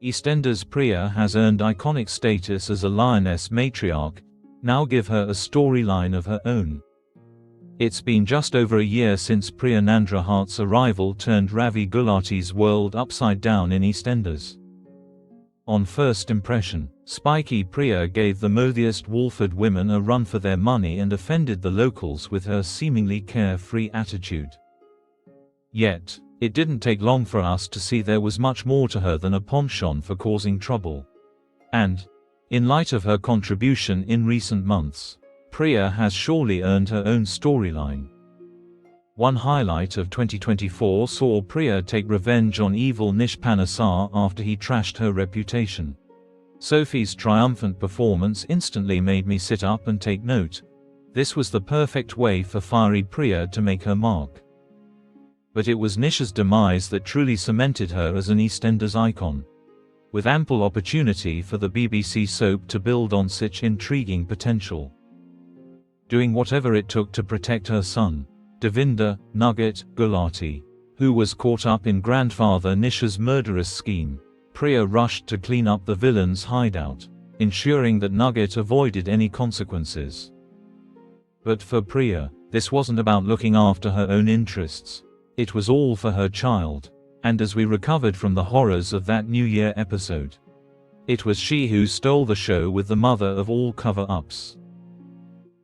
EastEnders Priya has earned iconic status as a lioness matriarch. Now give her a storyline of her own. It's been just over a year since Priya Nandra-Hart's arrival turned Ravi Gulati's world upside down in EastEnders. On first impression, spiky Priya gave the mouthiest Walford women a run for their money and offended the locals with her seemingly carefree attitude. Yet, it didn't take long for us to see there was much more to her than a penchant for causing trouble. And, in light of her contribution in recent months, Priya has surely earned her own storyline. One highlight of 2024 saw Priya take revenge on evil Nish Panesar after he trashed her reputation. Sophie's triumphant performance instantly made me sit up and take note. This was the perfect way for fiery Priya to make her mark. But it was Nish's demise that truly cemented her as an EastEnders icon. With ample opportunity for the BBC soap to build on such intriguing potential. Doing whatever it took to protect her son, Devinder Nugget Gulati, who was caught up in grandfather Nish's murderous scheme, Priya rushed to clean up the villain's hideout, ensuring that Nugget avoided any consequences. But for Priya, this wasn't about looking after her own interests. It was all for her child, and as we recovered from the horrors of that New Year episode, it was she who stole the show with the mother of all cover-ups.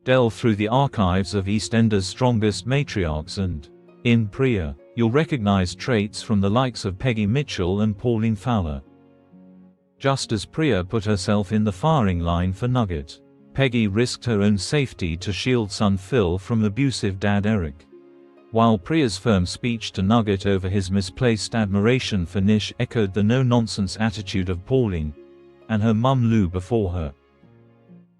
Delve through the archives of EastEnders' strongest matriarchs and, in Priya, you'll recognize traits from the likes of Peggy Mitchell and Pauline Fowler. Just as Priya put herself in the firing line for Nugget, Peggy risked her own safety to shield son Phil from abusive dad Eric. While Priya's firm speech to Nugget over his misplaced admiration for Nish echoed the no-nonsense attitude of Pauline and her mum Lou before her.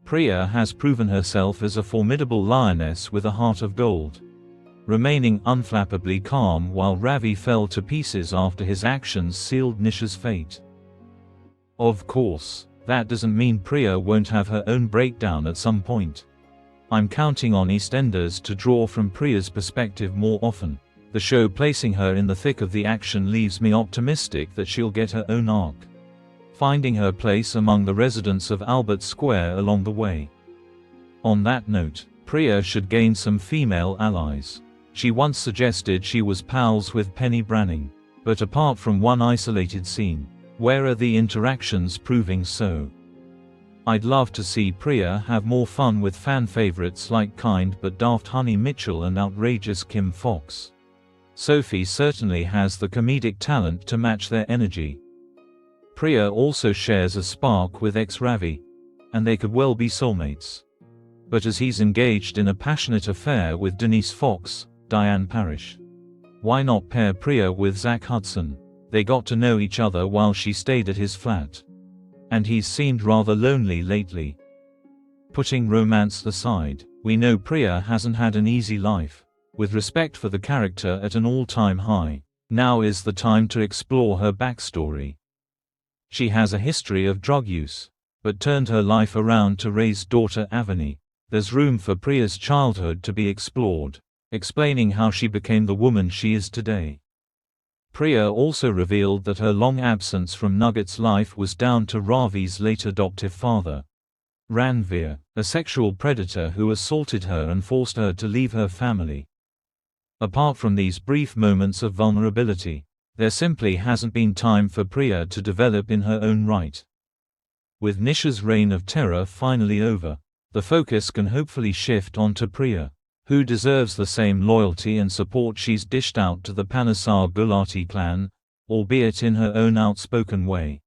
Priya has proven herself as a formidable lioness with a heart of gold, remaining unflappably calm while Ravi fell to pieces after his actions sealed Nish's fate. Of course, that doesn't mean Priya won't have her own breakdown at some point. I'm counting on EastEnders to draw from Priya's perspective more often. The show placing her in the thick of the action leaves me optimistic that she'll get her own arc, finding her place among the residents of Albert Square along the way. On that note, Priya should gain some female allies. She once suggested she was pals with Penny Branning, but apart from one isolated scene, where are the interactions proving so? I'd love to see Priya have more fun with fan favorites like kind but daft Honey Mitchell and outrageous Kim Fox. Sophie certainly has the comedic talent to match their energy. Priya also shares a spark with ex-Ravi, and they could well be soulmates. But as he's engaged in a passionate affair with Denise Fox, Diane Parrish, why not pair Priya with Zach Hudson? They got to know each other while she stayed at his flat. And he's seemed rather lonely lately. Putting romance aside, we know Priya hasn't had an easy life. With respect for the character at an all-time high, now is the time to explore her backstory. She has a history of drug use, but turned her life around to raise daughter Avani. There's room for Priya's childhood to be explored, explaining how she became the woman she is today. Priya also revealed that her long absence from Nugget's life was down to Ravi's late adoptive father, Ranveer, a sexual predator who assaulted her and forced her to leave her family. Apart from these brief moments of vulnerability, there simply hasn't been time for Priya to develop in her own right. With Nish's reign of terror finally over, the focus can hopefully shift onto Priya, who deserves the same loyalty and support she's dished out to the Panesar Gulati clan, albeit in her own outspoken way.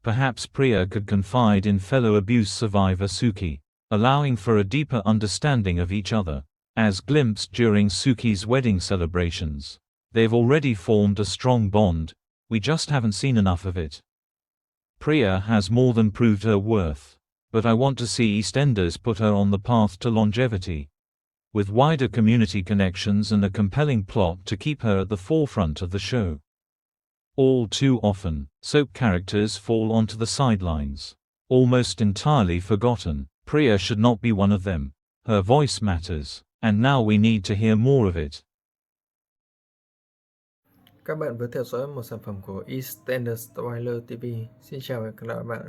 Perhaps Priya could confide in fellow abuse survivor Suki, allowing for a deeper understanding of each other. As glimpsed during Suki's wedding celebrations, they've already formed a strong bond, we just haven't seen enough of it. Priya has more than proved her worth, but I want to see EastEnders put her on the path to longevity, with wider community connections and a compelling plot to keep her at the forefront of the show. All too often, soap characters fall onto the sidelines, almost entirely forgotten. Priya should not be one of them. Her voice matters, and now we need to hear more of it. Các bạn vừa theo dõi một sản phẩm của EastEnders Priya TV. Xin chào và hẹn gặp lại các bạn.